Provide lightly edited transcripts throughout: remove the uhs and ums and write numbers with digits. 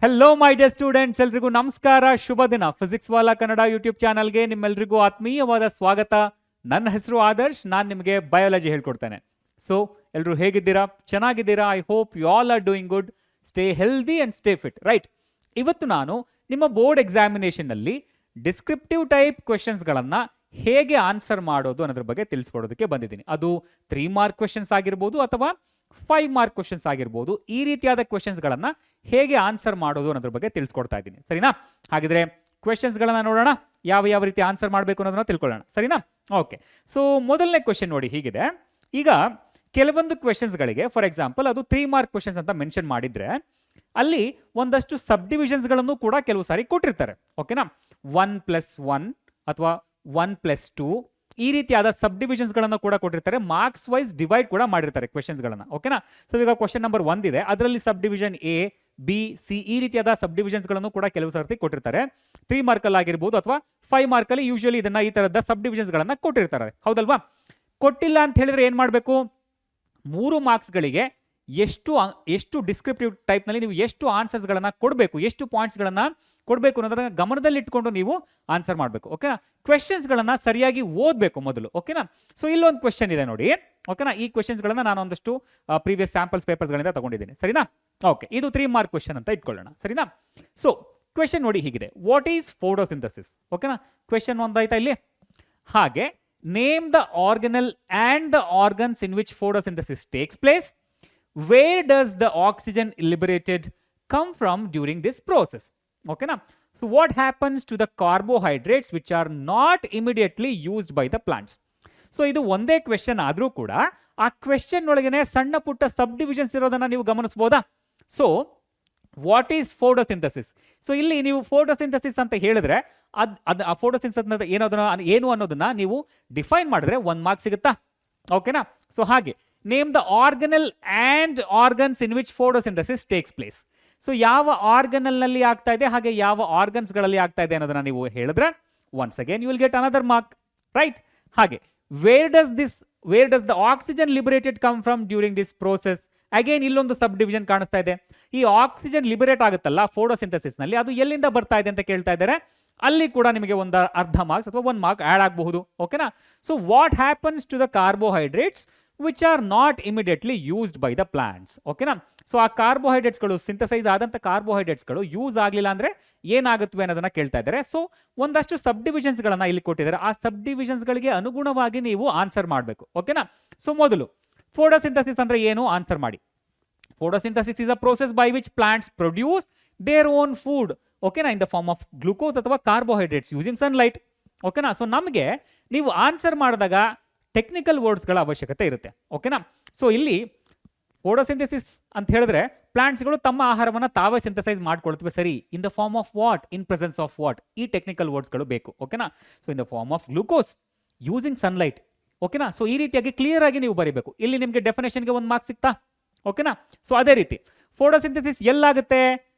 Hello my dear students, ಎಲ್ರಿಗೂ ನಮಸ್ಕಾರ, ಶುಭ ದಿನ. ಫಿಸಿಕ್ಸ್ ವಾಲಾ ಕನ್ನಡ ಯೂಟ್ಯೂಬ್ ಚಾನಲ್ಗೆ ನಿಮ್ಮೆಲ್ರಿಗೂ ಆತ್ಮೀಯವಾದ ಸ್ವಾಗತ. ನನ್ನ ಹೆಸರು ಆದರ್ಶ್, ನಾನು ನಿಮಗೆ ಬಯಾಲಜಿ ಹೇಳ್ಕೊಡ್ತೇನೆ. ಸೊ ಎಲ್ಲರೂ ಹೇಗಿದ್ದೀರಾ? ಚೆನ್ನಾಗಿದ್ದೀರಾ? I hope you all are doing good. Stay healthy and stay fit, right? ಇವತ್ತು ನಾನು ನಿಮ್ಮ ಬೋರ್ಡ್ ಎಕ್ಸಾಮಿನೇಷನ್ನಲ್ಲಿ ಡಿಸ್ಕ್ರಿಪ್ಟಿವ್ ಟೈಪ್ ಕ್ವೆಶನ್ಸ್ಗಳನ್ನು ಹೇಗೆ ಆನ್ಸರ್ ಮಾಡೋದು ಅನ್ನೋದ್ರ ಬಗ್ಗೆ ತಿಳಿಸ್ಕೊಡೋದಕ್ಕೆ ಬಂದಿದ್ದೀನಿ. ಅದು 3 ಮಾರ್ಕ್ ಕ್ವೆಶನ್ಸ್ ಆಗಿರ್ಬೋದು ಅಥವಾ 5 ಮಾರ್ಕ್ ಕ್ವೆಶನ್ಸ್ ಆಗಿರ್ಬೋದು. ಈ ರೀತಿಯಾದ ಕ್ವೆಶನ್ಸ್ಗಳನ್ನು ಹೇಗೆ ಆನ್ಸರ್ ಮಾಡೋದು ಅನ್ನೋದ್ರ ಬಗ್ಗೆ ತಿಳಿಸ್ಕೊಡ್ತಾ ಇದ್ದೀನಿ, ಸರಿನಾ? ಹಾಗಿದ್ರೆ ಕ್ವೆಶನ್ಸ್ಗಳನ್ನ ನೋಡೋಣ, ಯಾವ ಯಾವ ರೀತಿ ಆನ್ಸರ್ ಮಾಡಬೇಕು ಅನ್ನೋದನ್ನ ತಿಳ್ಕೊಳ್ಳೋಣ, ಸರಿನಾ? ಓಕೆ. ಸೊ ಮೊದಲನೇ ಕ್ವೆಶನ್ ನೋಡಿ ಹೀಗಿದೆ. ಈಗ ಕೆಲವೊಂದು ಕ್ವೆಶನ್ಸ್ಗಳಿಗೆ ಫಾರ್ ಎಕ್ಸಾಂಪಲ್ ಅದು 3 ಮಾರ್ಕ್ ಕ್ವೆಶನ್ಸ್ ಅಂತ ಮೆನ್ಷನ್ ಮಾಡಿದ್ರೆ ಅಲ್ಲಿ ಒಂದಷ್ಟು ಸಬ್ ಡಿವಿಷನ್ಸ್ಗಳನ್ನು ಕೂಡ ಕೆಲವು ಸಾರಿ ಕೊಟ್ಟಿರ್ತಾರೆ. ಓಕೆನಾ? 1+1 ಅಥವಾ 1+2 ಈ ರೀತಿಯಾದ ಸಬ್ ಡಿವಿಷನ್ಸ್ಗಳನ್ನು ಕೂಡ ಕೊಟ್ಟಿರ್ತಾರೆ. ಮಾರ್ಕ್ಸ್ ವೈಸ್ ಡಿವೈಡ್ ಕೂಡ ಮಾಡಿರ್ತಾರೆ ಕ್ವೆಶನ್ಸ್ಗಳನ್ನ. ಓಕೆನಾ? ಸೊ ಈಗ ಕ್ವೆಶನ್ ನಂಬರ್ 1 ಇದೆ, ಅದರಲ್ಲಿ sub division A, B, C ಈ ರೀತಿಯಾದ ಸಬ್ ಡಿವಿಷನ್ಸ್ಗಳನ್ನು ಕೂಡ ಕೆಲವು ಸರ್ತಿ ಕೊಟ್ಟಿರ್ತಾರೆ. 3 ಮಾರ್ಕಲ್ಲಿ ಆಗಿರ್ಬೋದು ಅಥವಾ 5 ಮಾರ್ಕಲ್ಲಿ ಯೂಶುವಲಿ ಇದನ್ನ ಈ ತರದ ಸಬ್ ಡಿವಿಷನ್ಸ್ಗಳನ್ನ ಕೊಟ್ಟಿರ್ತಾರೆ, ಹೌದಲ್ವಾ? ಕೊಟ್ಟಿಲ್ಲ ಅಂತ ಹೇಳಿದ್ರೆ ಏನ್ ಮಾಡಬೇಕು? 3 ಮಾರ್ಕ್ಸ್ಗಳಿಗೆ ಎಷ್ಟು ಡಿಸ್ಕ್ರಿಪ್ಟಿವ್ ಟೈಪ್ನಲ್ಲಿ ನೀವು ಎಷ್ಟು ಆನ್ಸರ್ಸ್ಗಳನ್ನು ಕೊಡಬೇಕು, ಎಷ್ಟು ಪಾಯಿಂಟ್ಸ್ಗಳನ್ನು ಕೊಡಬೇಕು ಅನ್ನೋದನ್ನ ಗಮನದಲ್ಲಿ ಇಟ್ಕೊಂಡು ನೀವು ಆನ್ಸರ್ ಮಾಡಬೇಕು. ಓಕೆನಾ? ಕ್ವೆಶನ್ಸ್ಗಳನ್ನು ಸರಿಯಾಗಿ ಓದಬೇಕು ಮೊದಲು. ಓಕೆನಾ? ಸೊ ಇಲ್ಲೊಂದು ಕ್ವೆಶನ್ ಇದೆ ನೋಡಿ. ಓಕೆನಾ? ಈ ಕ್ವೆಶನ್ಸ್ಗಳನ್ನು ನಾನು ಒಂದಷ್ಟು ಪ್ರೀವಿಯಸ್ ಸ್ಯಾಂಪಲ್ಸ್ ಪೇಪರ್ಸ್ಗಳಿಂದ ತಗೊಂಡಿದ್ದೀನಿ, ಸರಿನಾ? ಓಕೆ, ಇದು 3 ಮಾರ್ಕ್ ಕ್ವೆಶನ್ ಅಂತ ಇಟ್ಕೊಳ್ಳೋಣ, ಸರಿನಾ? ಸೊ ಕ್ವೆಶನ್ ನೋಡಿ ಹೀಗಿದೆ, ವಾಟ್ ಈಸ್ ಫೋಟೋಸಿಂಥಸಿಸ್? ಓಕೆನಾ? ಕ್ವೆಶನ್ ಒಂದಾಯ್ತಾ ಇಲ್ಲಿ? ಹಾಗೆ name the organelle and the organs in which photosynthesis takes place. Where does the oxygen liberated come from during this process? Okay na? So what happens to the carbohydrates which are not immediately used by the plants? So ಇದು ಒಂದೇ question ಆದರೂ ಕೂಡ ಆ question ಒಳಗೇನೆ ಸಣ್ಣ ಪುಟ್ಟ ಸಬ್ divisions ಇರೋದನ್ನ ನೀವು ಗಮನಿಸಬಹುದಾ? So what is photosynthesis? So ಇಲ್ಲಿ ನೀವು ಫೋಟೋಸಿಂಥಸಿಸ್ ಅಂತ ಹೇಳಿದ್ರೆ ಆ ಫೋಟೋಸಿಂಥಸಿಸ್ ಏನು ಅನ್ನೋದನ್ನ ನೀವು ಡಿಫೈನ್ ಮಾಡಿದ್ರೆ 1 ಮಾರ್ಕ್ ಸಿಗುತ್ತಾ? ಓಕೆನಾ? ಸೊ ಹಾಗೆ name the organelle and organs in which photosynthesis takes place. So ಯಾವ ಆರ್ಗನಲ್ನಲ್ಲಿ ಆಗ್ತಾ ಇದೆ ಹಾಗೆ ಯಾವ ಆರ್ಗನ್ಸ್ಗಳಲ್ಲಿ ಆಗ್ತಾ ಇದೆ ಅನ್ನೋದನ್ನ ನೀವು ಹೇಳಿದ್ರೆ once again you will get another mark, right? ಹಾಗೆ where does the oxygen liberated come from during this process? Again ಇಲ್ಲೊಂದು ಸಬ್ ಡಿವಿಷನ್ ಕಾಣಿಸ್ತಾ ಇದೆ. ಈ ಆಕ್ಸಿಜನ್ ಲಿಬರೇಟ್ ಆಗುತ್ತಲ್ಲ ಫೋಟೋಸಿಂಥಸಿಸ್ ನಲ್ಲಿ, ಅದು ಎಲ್ಲಿಂದ ಬರ್ತಾ ಇದೆ ಅಂತ ಕೇಳ್ತಾ ಇದ್ದಾರೆ. ಅಲ್ಲಿ ಕೂಡ ನಿಮಗೆ ಒಂದು ಅರ್ಧ ಮಾರ್ಕ್ಸ್ ಅಥವಾ 1 ಮಾರ್ಕ್ ಆಡ್ ಆಗಬಹುದು. ಓಕೆನಾ? So what happens to the carbohydrates which are not immediately used by the plants? ಓಕೆನಾ? ಸೊ ಆ ಕಾರ್ಬೋಹೈಡ್ರೇಟ್ಸ್ಗಳು, ಸಿಂಥಸೈಸ್ ಆದಂಥ ಕಾರ್ಬೋಹೈಡ್ರೇಟ್ಸ್ಗಳು ಯೂಸ್ ಆಗಲಿಲ್ಲ ಅಂದರೆ ಏನಾಗುತ್ತವೆ ಅನ್ನೋದನ್ನ ಕೇಳ್ತಾ ಇದ್ದಾರೆ. ಸೊ ಒಂದಷ್ಟು ಸಬ್ ಡಿವಿಷನ್ಸ್ಗಳನ್ನು ಇಲ್ಲಿ ಕೊಟ್ಟಿದ್ದಾರೆ. ಆ ಸಬ್ ಡಿವಿಷನ್ಸ್ಗಳಿಗೆ ಅನುಗುಣವಾಗಿ ನೀವು ಆನ್ಸರ್ ಮಾಡಬೇಕು. ಓಕೆನಾ? ಸೊ ಮೊದಲು ಫೋಟೋಸಿಂಥಸಿಸ್ ಅಂದರೆ ಏನು ಆನ್ಸರ್ ಮಾಡಿ. Photosynthesis is a process by which plants produce their own food, ಓಕೆನಾ, in the form of glucose ಅಥವಾ ಕಾರ್ಬೋಹೈಡ್ರೇಟ್ಸ್ ಯೂಸಿಂಗ್ ಸನ್ಲೈಟ್. ಓಕೆನಾ? ಸೊ ನಮಗೆ ನೀವು ಆನ್ಸರ್ ಮಾಡಿದಾಗ ಟೆಕ್ನಿಕಲ್ ವರ್ಡ್ಸ್ಗಳ ಅವಶ್ಯಕತೆ ಇರುತ್ತೆ. ಓಕೆನಾ? ಸೊ ಇಲ್ಲಿ ಫೋಟೋಸಿಂಥಸಿಸ್ ಅಂತ ಹೇಳಿದ್ರೆ ಪ್ಲಾಂಟ್ಸ್ಗಳು ತಮ್ಮ ಆಹಾರವನ್ನು ತಾವೇ ಸಿಂಥಸೈಸ್ ಮಾಡ್ಕೊಳ್ತವೆ, ಸರಿ. In the form of what? In presence of what? ಈ ಟೆಕ್ನಿಕಲ್ ವರ್ಡ್ಸ್ಗಳು ಬೇಕು. ಓಕೆನಾ? So in the form of glucose using sunlight. ಓಕೆನಾ? ಸೊ ಈ ರೀತಿಯಾಗಿ ಕ್ಲಿಯರ್ ಆಗಿ ನೀವು ಬರೀಬೇಕು. ಇಲ್ಲಿ ನಿಮಗೆ ಡೆಫಿನೇಷನ್ಗೆ 1 ಮಾರ್ಕ್ ಸಿಗ್ತಾ? ಓಕೆನಾ? ಸೊ ಅದೇ ರೀತಿ ಫೋಟೋಸಿಂಥಸಿಸ್ ಎಲ್ಲಾಗುತ್ತೆ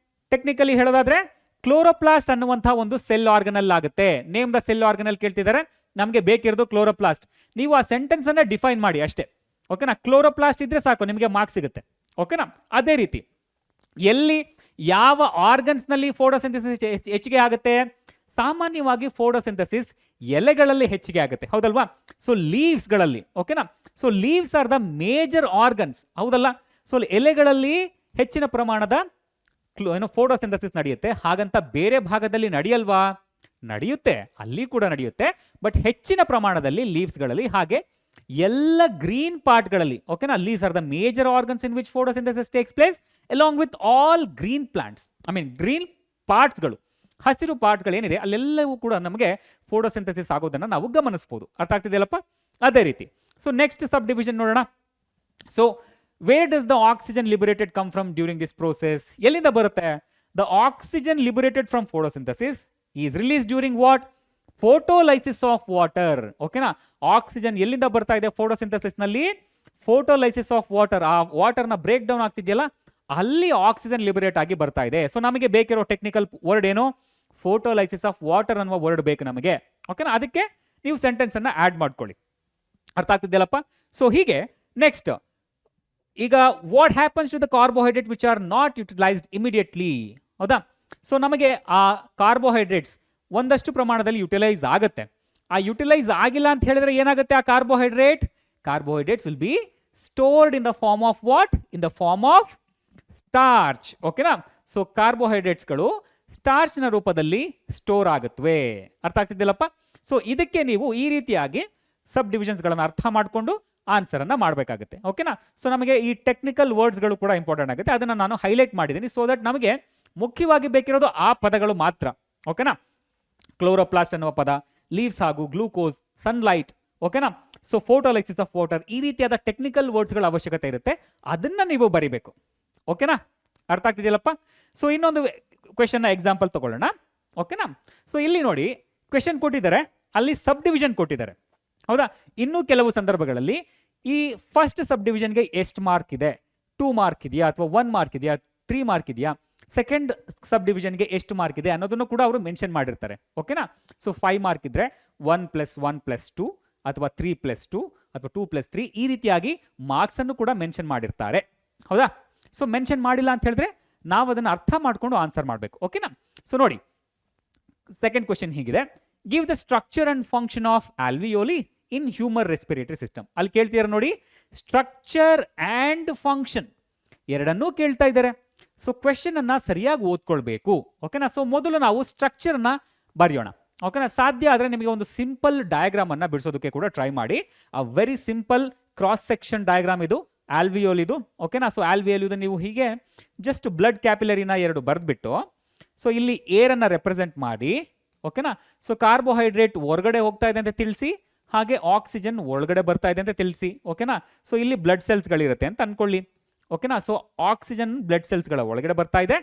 ಟೆಕ್ನಿಕಲಿ ಹೇಳೋದಾದ್ರೆ ಕ್ಲೋರೋಪ್ಲಾಸ್ಟ್ ಅನ್ನುವಂಥ ಒಂದು ಸೆಲ್ ಆರ್ಗನಲ್ ಆಗುತ್ತೆ. ನೇಮ್ ದ ಸೆಲ್ ಆರ್ಗನಲ್ ಕೇಳ್ತಿದ್ದಾರೆ, ನಮಗೆ ಬೇಕಿರೋದು ಕ್ಲೋರೋಪ್ಲಾಸ್ಟ್. ನೀವು ಆ ಸೆಂಟೆನ್ಸ್ ಅನ್ನ ಡಿಫೈನ್ ಮಾಡಿ ಅಷ್ಟೇ. ಓಕೆನಾ? ಕ್ಲೋರೋಪ್ಲಾಸ್ಟ್ ಇದ್ರೆ ಸಾಕು, ನಿಮಗೆ ಮಾರ್ಕ್ಸ್ ಸಿಗುತ್ತೆ. ಓಕೆನಾ? ಅದೇ ರೀತಿ ಎಲ್ಲಿ ಯಾವ ಆರ್ಗನ್ಸ್ ನಲ್ಲಿ ಫೋಟೋಸಿಂಥಸಿಸ್ ಹೆಚ್ಚಿಗೆ ಆಗುತ್ತೆ? ಸಾಮಾನ್ಯವಾಗಿ ಫೋಟೋಸಿಂಥಸಿಸ್ ಎಲೆಗಳಲ್ಲಿ ಹೆಚ್ಚಿಗೆ ಆಗುತ್ತೆ, ಹೌದಲ್ವಾ? ಸೊ ಲೀವ್ಸ್ಗಳಲ್ಲಿ. ಓಕೆನಾ? So leaves are the major organs, ಹೌದಲ್ಲ? ಸೊ ಎಲೆಗಳಲ್ಲಿ ಹೆಚ್ಚಿನ ಪ್ರಮಾಣದ ಫೋಟೋಸಿಂಥಸಿಸ್ ನಡೆಯುತ್ತೆ. ಹಾಗಂತ ಬೇರೆ ಭಾಗದಲ್ಲಿ ನಡೆಯಲ್ವಾ? ನಡೆಯುತ್ತೆ, ಅಲ್ಲಿ ಕೂಡ ನಡೆಯುತ್ತೆ, ಬಟ್ ಹೆಚ್ಚಿನ ಪ್ರಮಾಣದಲ್ಲಿ ಲೀವ್ಸ್ಗಳಲ್ಲಿ, ಹಾಗೆ ಎಲ್ಲ ಗ್ರೀನ್ ಪಾರ್ಟ್ಗಳಲ್ಲಿ. ಓಕೆನಾ? Leaves are the major organs in which photosynthesis takes place along with all green plants. I mean green ಪಾರ್ಟ್ಸ್ಗಳು, ಹಸಿರು ಪಾರ್ಟ್ಗಳೇನಿದೆ ಅಲ್ಲೆಲ್ಲವೂ ಕೂಡ ನಮಗೆ ಫೋಟೋಸಿಂಥಸಿಸ್ ಆಗೋದನ್ನು ನಾವು ಗಮನಿಸಬಹುದು. ಅರ್ಥ ಆಗ್ತಿದೆಯಲ್ಲಪ್ಪ? ಅದೇ ರೀತಿ ಸೊ ನೆಕ್ಸ್ಟ್ ಸಬ್ ಡಿವಿಷನ್ ನೋಡೋಣ. So where does the oxygen liberated come from during this process? ಎಲ್ಲಿಂದ ಬರುತ್ತೆ? The oxygen liberated from photosynthesis is release during what? Photolysis of water. ಓಕೆನಾ? ಆಕ್ಸಿಜನ್ ಎಲ್ಲಿಂದ ಬರ್ತಾ ಇದೆ ಫೋಟೋಸಿಂಥಸಿಸ್ ನಲ್ಲಿ? Photolysis of water. ಆ ವಾಟರ್ನ break down ಆಗ್ತಿದೆಯಲ್ಲ, ಅಲ್ಲಿ ಆಕ್ಸಿಜನ್ ಲಿಬರೇಟ್ ಆಗಿ ಬರ್ತಾ ಇದೆ. ಸೊ ನಮಗೆ ಬೇಕಿರೋ ಟೆಕ್ನಿಕಲ್ ವರ್ಡ್ ಏನು? ಫೋಟೋಲೈಸಿಸ್ ಆಫ್ ವಾಟರ್ ಅನ್ನುವ ವರ್ಡ್ ಬೇಕು ನಮಗೆ. ಓಕೆನಾ? ಅದಕ್ಕೆ ನೀವು ಸೆಂಟೆನ್ಸ್ ಅನ್ನ ಆಡ್ ಮಾಡ್ಕೊಳ್ಳಿ. ಅರ್ಥ ಆಗ್ತಿದೆಯಲ್ಲಪ್ಪ? ಸೊ ಹೀಗೆ ನೆಕ್ಸ್ಟ್ ಈಗ what happens to the carbohydrate which are not utilised immediately? ಹೌದಾ? ಸೊ ನಮಗೆ ಆ ಕಾರ್ಬೋಹೈಡ್ರೇಟ್ಸ್ ಒಂದಷ್ಟು ಪ್ರಮಾಣದಲ್ಲಿ ಯುಟಿಲೈಸ್ ಆಗುತ್ತೆ. ಆ ಯುಟಿಲೈಸ್ ಆಗಿಲ್ಲ ಅಂತ ಹೇಳಿದ್ರೆ ಏನಾಗುತ್ತೆ? ಆ carbohydrates will be stored in the form of what? In the form of starch. ಓಕೆನಾ? ಸೊ ಕಾರ್ಬೋಹೈಡ್ರೇಟ್ಸ್ಗಳು ಸ್ಟಾರ್ಚ್ನ ರೂಪದಲ್ಲಿ ಸ್ಟೋರ್ ಆಗುತ್ತವೆ. ಅರ್ಥ ಆಗ್ತಿದ್ದಿಲ್ಲಪ್ಪ? ಸೊ ಇದಕ್ಕೆ ನೀವು ಈ ರೀತಿಯಾಗಿ ಸಬ್ ಡಿವಿಷನ್ಸ್ಗಳನ್ನು ಅರ್ಥ ಮಾಡಿಕೊಂಡು ಆನ್ಸರ್ ಅನ್ನ ಮಾಡಬೇಕಾಗುತ್ತೆ. ಓಕೆನಾ? ಸೊ ನಮಗೆ ಈ ಟೆಕ್ನಿಕಲ್ ವರ್ಡ್ಸ್ಗಳು ಕೂಡ ಇಂಪಾರ್ಟೆಂಟ್ ಆಗುತ್ತೆ. ಅದನ್ನು ನಾನು ಹೈಲೈಟ್ ಮಾಡಿದ್ದೀನಿ ಸೊ ದಟ್ ನಮಗೆ ಮುಖ್ಯವಾಗಿ ಬೇಕಿರೋದು ಆ ಪದಗಳು ಮಾತ್ರ. ಓಕೆನಾ? ಕ್ಲೋರೋಪ್ಲಾಸ್ಟ್ ಅನ್ನುವ ಪದ, ಲೀವ್ಸ್ ಹಾಗೂ ಗ್ಲೂಕೋಸ್, ಸನ್ಲೈಟ್. ಓಕೆನಾ? ಸೊ ಫೋಟೋಲೈಸಿಸ್ ಆಫ್ ವಾಟರ್, ಈ ರೀತಿಯಾದ ಟೆಕ್ನಿಕಲ್ ವರ್ಡ್ಸ್ಗಳ ಅವಶ್ಯಕತೆ ಇರುತ್ತೆ. ಅದನ್ನ ನೀವು ಬರಿಬೇಕು. ಓಕೆನಾ? ಅರ್ಥ ಆಗ್ತಿದೆಯಲ್ಲಪ್ಪ? ಸೊ ಇನ್ನೊಂದು ಕ್ವೆಶನ್ ಎಕ್ಸಾಂಪಲ್ ತಗೊಳ್ಳೋಣ. ಓಕೆನಾ? ಸೊ ಇಲ್ಲಿ ನೋಡಿ, ಕ್ವೆಶನ್ ಕೊಟ್ಟಿದ್ದಾರೆ, ಅಲ್ಲಿ ಸಬ್ ಡಿವಿಷನ್ ಕೊಟ್ಟಿದ್ದಾರೆ. ಹೌದಾ? ಇನ್ನು ಕೆಲವು ಸಂದರ್ಭಗಳಲ್ಲಿ ಈ ಫಸ್ಟ್ ಸಬ್ ಡಿವಿಷನ್ಗೆ ಎಷ್ಟು ಮಾರ್ಕ್ ಇದೆ, 2 ಮಾರ್ಕ್ ಇದೆಯಾ ಅಥವಾ 1 ಮಾರ್ಕ್ ಇದೆಯಾ, 3 ಮಾರ್ಕ್ ಇದೆಯಾ, ಸೆಕೆಂಡ್ ಸಬ್ ಡಿವಿಷನ್ಗೆ ಎಷ್ಟು ಮಾರ್ಕ್ ಇದೆ ಅನ್ನೋದನ್ನು ಕೂಡ ಅವರು ಮೆನ್ಷನ್ ಮಾಡಿರ್ತಾರೆ. ಓಕೆನಾ? ಸೊ 5 ಮಾರ್ಕ್ ಇದ್ರೆ 1+1+2 ಅಥವಾ 3+2 ಅಥವಾ 2+3 ಈ ರೀತಿಯಾಗಿ ಮಾರ್ಕ್ಸ್ ಅನ್ನು ಕೂಡ ಮೆನ್ಷನ್ ಮಾಡಿರ್ತಾರೆ. ಹೌದಾ? ಸೊ ಮೆನ್ಷನ್ ಮಾಡಿಲ್ಲ ಅಂತ ಹೇಳಿದ್ರೆ ನಾವು ಅದನ್ನು ಅರ್ಥ ಮಾಡ್ಕೊಂಡು ಆನ್ಸರ್ ಮಾಡಬೇಕು. ಓಕೆನಾ? ಸೊ ನೋಡಿ, ಸೆಕೆಂಡ್ ಕ್ವೆಶನ್ ಹೀಗಿದೆ, give the structure and function of alveoli in human respiratory system. ಅಲ್ಲಿ ಕೇಳ್ತೀರ ನೋಡಿ, ಸ್ಟ್ರಕ್ಚರ್ ಆ್ಯಂಡ್ ಫಂಕ್ಷನ್ ಎರಡನ್ನೂ ಕೇಳ್ತಾ ಇದ್ದಾರೆ. ಸೊ ಕ್ವೆಶನ್ ಅನ್ನ ಸರಿಯಾಗಿ ಓದ್ಕೊಳ್ಬೇಕು. ಓಕೆನಾ? ಸೊ ಮೊದಲು ನಾವು ಸ್ಟ್ರಕ್ಚರ್ನ ಬರೆಯೋಣ. ಓಕೆನಾ? ಸಾಧ್ಯ ಆದರೆ ನಿಮಗೆ ಒಂದು ಸಿಂಪಲ್ ಡಯಾಗ್ರಾಮ್ ಅನ್ನ ಬಿಡಿಸೋದಕ್ಕೆ ಕೂಡ ಟ್ರೈ ಮಾಡಿ. A very simple cross section diagram ಇದು ಆಲ್ವಿಯೋಲ್ ಇದು. ಓಕೆನಾ? ಸೊ ಆಲ್ವಿಯೋಲ್ ಇದು ನೀವು ಹೀಗೆ ಜಸ್ಟ್ ಬ್ಲಡ್ ಕ್ಯಾಪಿಲರಿನ 2 ಬರೆದ್ಬಿಟ್ಟು, ಸೊ ಇಲ್ಲಿ ಏರ್ ಅನ್ನ ರೆಪ್ರೆಸೆಂಟ್ ಮಾಡಿ. ಓಕೆನಾ? ಸೊ ಕಾರ್ಬೋಹೈಡ್ರೇಟ್ ಹೊರಗಡೆ ಹೋಗ್ತಾ ಇದೆ ಅಂತ ತಿಳಿಸಿ, ಹಾಗೆ ಆಕ್ಸಿಜನ್ ಒಳಗಡೆ ಬರ್ತಾ ಇದೆ ಅಂತ ತಿಳಿಸಿ. ಓಕೆನಾ? ಸೊ ಇಲ್ಲಿ ಬ್ಲಡ್ ಸೆಲ್ಸ್ಗಳಿರುತ್ತೆ ಅಂತ ಅನ್ಕೊಳ್ಳಿ. ಓಕೆನಾ? ಸೊ ಆಕ್ಸಿಜನ್ ಬ್ಲಡ್ ಸೆಲ್ಸ್ಗಳ ಒಳಗಡೆ ಬರ್ತಾ ಇದೆ,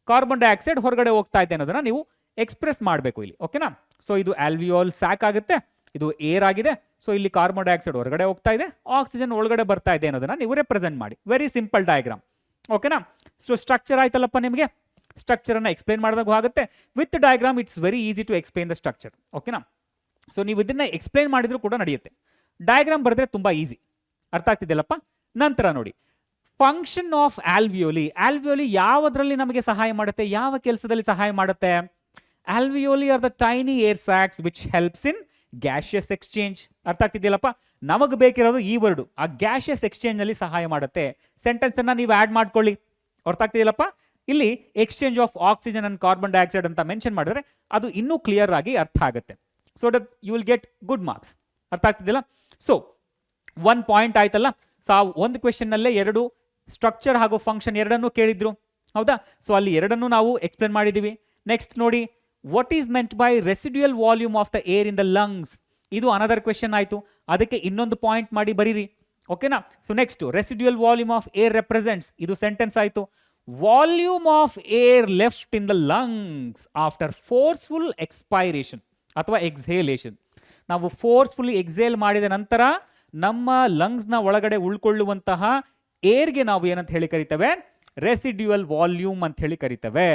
ಕಾರ್ಬನ್ ಡೈಆಕ್ಸೈಡ್ ಹೊರಗಡೆ ಹೋಗ್ತಾ ಇದೆ ಅನ್ನೋದನ್ನ ನೀವು ಎಕ್ಸ್ಪ್ರೆಸ್ ಮಾಡಬೇಕು ಇಲ್ಲಿ. ಓಕೆನಾ? ಸೊ ಇದು ಆಲ್ವಿಯೋಲ್ ಸ್ಯಾಕ್ ಆಗುತ್ತೆ, ಇದು ಏರ್ ಆಗಿದೆ. ಸೊ ಇಲ್ಲಿ ಕಾರ್ಬನ್ ಡೈಆಕ್ಸೈಡ್ ಹೊರಗಡೆ ಹೋಗ್ತಾ ಇದೆ, ಆಕ್ಸಿಜನ್ ಒಳಗಡೆ ಬರ್ತಾ ಇದೆ ಅನ್ನೋದನ್ನ ನೀವು ರೆಪ್ರೆಸೆಂಟ್ ಮಾಡಿ. Very simple diagram. ಓಕೆನಾ? ಸೊ ಸ್ಟ್ರಕ್ಚರ್ ಆಯ್ತಲ್ಲಪ್ಪ ನಿಮಗೆ. ಸ್ಟ್ರಕ್ಚರ್ ಅನ್ನ ಎಕ್ಸ್ಪ್ಲೇನ್ ಮಾಡಿದಾಗ ಆಗುತ್ತೆ. With diagram it's very easy to explain the structure. ಓಕೆನಾ? ಸೊ ನೀವು ಇದನ್ನ ಎಕ್ಸ್ಪ್ಲೇನ್ ಮಾಡಿದ್ರು ಕೂಡ ನಡೆಯುತ್ತೆ. ಡಯಾಗ್ರಾಮ್ ಬರೆದ್ರೆ ತುಂಬಾ ಈಸಿ. ಅರ್ಥ ಆಗ್ತಿದೆಯಲ್ಲಪ್ಪ? ನಂತರ ನೋಡಿ, ಫಂಕ್ಷನ್ ಆಫ್ ಆಲ್ವಿಯೋಲಿ. ಆಲ್ವಿಯೋಲಿ ಯಾವುದರಲ್ಲಿ ನಮಗೆ ಸಹಾಯ ಮಾಡುತ್ತೆ, ಯಾವ ಕೆಲಸದಲ್ಲಿ ಸಹಾಯ ಮಾಡುತ್ತೆ? Alveoli are the tiny air sacs which helps in gaseous exchange. ಅರ್ಥ ಆಗ್ತಿದೆಯಲ್ಲಪ್ಪ? ನಮಗೆ ಬೇಕಿರೋದು ಈ ವರ್ಡ್, ಆ ಗ್ಯಾಷಿಯಸ್ ಎಕ್ಸ್ಚೇಂಜ್ ನಲ್ಲಿ ಸಹಾಯ ಮಾಡುತ್ತೆ. ಸೆಂಟೆನ್ಸ್ ಅನ್ನ ನೀವು ಆಡ್ ಮಾಡ್ಕೊಳ್ಳಿ. ಅರ್ಥ ಆಗ್ತಿದೆಯಲ್ಲಪ್ಪ? ಇಲ್ಲಿ exchange of oxygen and carbon dioxide ಅಂತ ಮೆನ್ಷನ್ ಮಾಡಿದ್ರೆ ಅದು ಇನ್ನೂ ಕ್ಲಿಯರ್ ಆಗಿ ಅರ್ಥ ಆಗುತ್ತೆ. So that you will get good marks. ಅರ್ಥ ಆಗ್ತಿದೆಯಲ್ಲ? ಸೊ 1 ಪಾಯಿಂಟ್ ಆಯ್ತಲ್ಲ. ಸೊ ಆ ಒಂದು ಕ್ವೆಶನ್ ನಲ್ಲೇ 2 ಸ್ಟ್ರಕ್ಚರ್ ಹಾಗೂ ಫಂಕ್ಷನ್ ಎರಡನ್ನೂ ಕೇಳಿದ್ರು. ಹೌದಾ? ಸೊ ಅಲ್ಲಿ ಎರಡನ್ನೂ ನಾವು ಎಕ್ಸ್ಪ್ಲೇನ್ ಮಾಡಿದೀವಿ. ನೆಕ್ಸ್ಟ್ ನೋಡಿ, what is meant by residual volume of the air in the lungs. ಇದು ಅನದರ್ ಕ್ವೆಶನ್ ಆಯ್ತು. ಅದಕ್ಕೆ ಇನ್ನೊಂದು ಪಾಯಿಂಟ್ ಮಾಡಿ ಬರೀರಿ. ಓಕೆನಾ? So next, residual volume of air represents, ಇದು ಸೆಂಟೆನ್ಸ್ ಆಯ್ತು. Volume of air left in the lungs after forceful expiration ಅಥವಾ ಎಕ್ಸ್ಹೇಲೇಷನ್. ನಾವು ಫೋರ್ಸ್ಫುಲಿ ಎಕ್ಸೇಲ್ ಮಾಡಿದ ನಂತರ ನಮ್ಮ ಲಂಗ್ಸ್ನ ಒಳಗಡೆ ಉಳ್ಕೊಳ್ಳುವಂತಹ ಏರ್ಗೆ ನಾವು ಏನಂತ ಹೇಳಿ ಕರಿತೇವೆ? ರೆಸಿಡ್ಯೂಯಲ್ ವಾಲ್ಯೂಮ್ ಅಂತ ಹೇಳಿ ಕರಿತೇವೆ.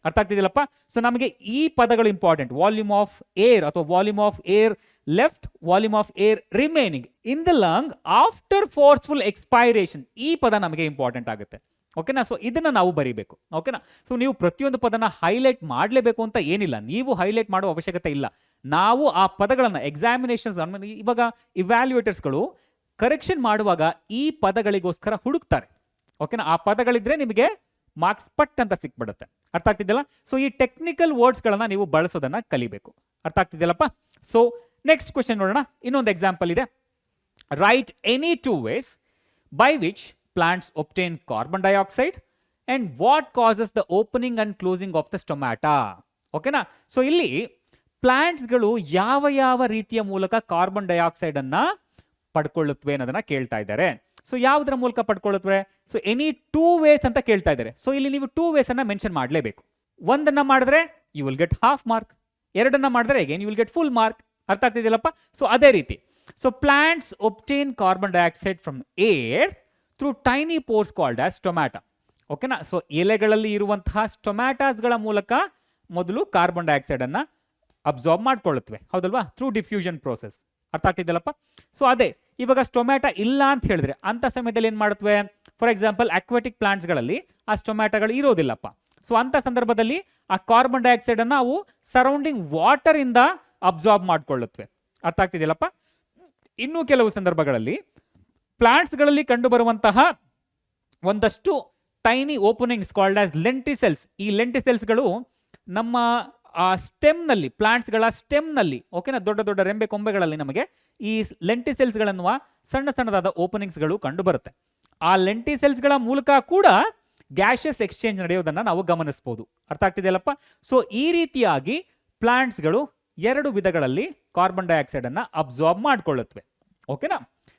ಅರ್ಥ ಆಗ್ತಿದಿಲ್ಲಪ್ಪ? ಸೊ ನಮಗೆ ಈ ಪದಗಳು ಇಂಪಾರ್ಟೆಂಟ್. ವಾಲ್ಯೂಮ್ ಆಫ್ ಏರ್ ಅಥವಾ volume of air left, volume of air remaining in the lung after forceful expiration. ಈ ಪದ ನಮಗೆ ಇಂಪಾರ್ಟೆಂಟ್ ಆಗುತ್ತೆ. ಓಕೆನಾ? ಸೊ ಇದನ್ನ ನಾವು ಬರೀಬೇಕು. ಓಕೆನಾ? ಸೊ ನೀವು ಪ್ರತಿಯೊಂದು ಪದನ ಹೈಲೈಟ್ ಮಾಡಲೇಬೇಕು ಅಂತ ಏನಿಲ್ಲ, ನೀವು ಹೈಲೈಟ್ ಮಾಡೋ ಅವಶ್ಯಕತೆ ಇಲ್ಲ. ನಾವು ಆ ಪದಗಳನ್ನು ಎಕ್ಸಾಮಿನೇಷನ್ಸ್, ಇವಾಗ ಇವ್ಯಾಲ್ಯೂಯೇಟರ್ಸ್ಗಳು ಕರೆಕ್ಷನ್ ಮಾಡುವಾಗ ಈ ಪದಗಳಿಗೋಸ್ಕರ ಹುಡುಕ್ತಾರೆ. ಓಕೆನಾ? ಆ ಪದಗಳಿದ್ರೆ ನಿಮಗೆ ಮಾರ್ಕ್ಸ್ ಪಟ್ ಅಂತ ಸಿಕ್ಬಿಡುತ್ತೆ. ಅರ್ಥ ಆಗ್ತಿದೆಯಲ್ಲ? ಸೊ ಈ ಟೆಕ್ನಿಕಲ್ ವರ್ಡ್ಸ್ಗಳನ್ನ ನೀವು ಬಳಸೋದನ್ನ ಕಲಿಬೇಕು. ಅರ್ಥ ಆಗ್ತಿದೆಯಲ್ಲಪ್ಪ? ಸೊ ನೆಕ್ಸ್ಟ್ ಕ್ವೆಶನ್ ನೋಡೋಣ. ಇನ್ನೊಂದು ಎಕ್ಸಾಂಪಲ್ ಇದೆ. Right any 2 ways by which plants obtain carbon dioxide and what causes the opening and closing of the stomata. ಓಕೆನಾ? ಸೊ ಇಲ್ಲಿ ಪ್ಲಾಂಟ್ಸ್ಗಳು ಯಾವ ಯಾವ ರೀತಿಯ ಮೂಲಕ ಕಾರ್ಬನ್ ಡೈಆಕ್ಸೈಡ್ ಅನ್ನ ಪಡ್ಕೊಳ್ಳುತ್ತವೆ ಅನ್ನೋದನ್ನ ಕೇಳ್ತಾ ಇದ್ದಾರೆ. ಸೊ ಯಾವುದರ ಮೂಲಕ ಪಡ್ಕೊಳ್ಳುತ್ತವೆ? ಸೊ ಎನಿ 2 ways ಅಂತ ಕೇಳ್ತಾ ಇದ್ದಾರೆ. ಸೊ ಇಲ್ಲಿ ನೀವು 2 ways ಅನ್ನ ಮೆನ್ಷನ್ ಮಾಡಲೇಬೇಕು. ಒಂದನ್ನ ಮಾಡಿದ್ರೆ you will get half mark, ಎರಡನ್ನ ಮಾಡಿದ್ರೆ again you will get full mark. ಅರ್ಥ ಆಗ್ತಿದೆಯಲ್ಲಪ್ಪ? ಸೊ ಅದೇ ರೀತಿ, so plants obtain carbon dioxide from air through tiny pores called as stomata. ಓಕೆನಾ? ಸೊ ಎಲೆಗಳಲ್ಲಿ ಇರುವಂತಹ ಸ್ಟೊಮ್ಯಾಟಾಸ್ಗಳ ಮೂಲಕ ಮೊದಲು ಕಾರ್ಬನ್ ಡೈಆಕ್ಸೈಡ್ ಅನ್ನ ಅಬ್ಸಾರ್ಬ್ ಮಾಡ್ಕೊಳ್ಳುತ್ತವೆ. ಹೌದಲ್ವಾ? Through diffusion process. ಅರ್ಥ ಆಗ್ತಿದ್ದಲ್ಲಪ್ಪ? ಸೊ ಅದೇ, ಇವಾಗ ಸ್ಟೊಮ್ಯಾಟಾ ಇಲ್ಲ ಅಂತ ಹೇಳಿದ್ರೆ ಅಂತ ಸಮಯದಲ್ಲಿ ಏನ್ ಮಾಡುತ್ತವೆ? ಫಾರ್ ಎಕ್ಸಾಂಪಲ್ ಅಕ್ವಾಟಿಕ್ ಪ್ಲಾಂಟ್ಸ್ಗಳಲ್ಲಿ ಆ ಸ್ಟೊಮ್ಯಾಟಾಗಳು ಇರೋದಿಲ್ಲಪ್ಪ. ಸೊ ಅಂತ ಸಂದರ್ಭದಲ್ಲಿ ಆ ಕಾರ್ಬನ್ ಡೈಆಕ್ಸೈಡ್ ಅನ್ನ ಅವು ಸರೌಂಡಿಂಗ್ ವಾಟರ್ ಇಂದ ಅಬ್ಸಾರ್ಬ್ ಮಾಡ್ಕೊಳ್ಳುತ್ತವೆ. ಅರ್ಥ ಆಗ್ತಿದೆಯಲ್ಲಪ್ಪ? ಇನ್ನು ಕೆಲವು ಸಂದರ್ಭಗಳಲ್ಲಿ ಪ್ಲಾಂಟ್ಸ್ಗಳಲ್ಲಿ ಕಂಡು ಬರುವಂತಹ ಒಂದಷ್ಟು ಟೈನಿ ಓಪನಿಂಗ್ಸ್ ಕಾಲ್ಡ್ ಆಸ್ ಲೆಂಟಿಸೆಲ್ಸ್. ಈ ಲೆಂಟಿಸೆಲ್ಸ್ಗಳು ನಮ್ಮ ಆ ಸ್ಟೆಮ್ನಲ್ಲಿ, ಪ್ಲಾಂಟ್ಸ್ಗಳ ಸ್ಟೆಮ್ನಲ್ಲಿ, ಓಕೆನಾ, ದೊಡ್ಡ ದೊಡ್ಡ ರೆಂಬೆ ಕೊಂಬೆಗಳಲ್ಲಿ ನಮಗೆ ಈ ಲೆಂಟಿಸೆಲ್ಸ್ಗಳನ್ನುವ ಸಣ್ಣ ಸಣ್ಣದಾದ ಓಪನಿಂಗ್ಸ್ಗಳು ಕಂಡು ಬರುತ್ತೆ. ಆ ಲೆಂಟಿಸೆಲ್ಸ್ಗಳ ಮೂಲಕ ಕೂಡ ಗ್ಯಾಷಿಯಸ್ ಎಕ್ಸ್ಚೇಂಜ್ ನಡೆಯೋದನ್ನು ನಾವು ಗಮನಿಸಬಹುದು. ಅರ್ಥ ಆಗ್ತಿದೆಯಲ್ಲಪ್ಪ? ಸೊ ಈ ರೀತಿಯಾಗಿ ಪ್ಲಾಂಟ್ಸ್ಗಳು 2 ವಿಧಗಳಲ್ಲಿ ಕಾರ್ಬನ್ ಡೈಆಕ್ಸೈಡ್ ಅನ್ನ ಅಬ್ಸಾರ್ಬ್ ಮಾಡ್ಕೊಳ್ಳುತ್ತವೆ. ಓಕೆನಾ?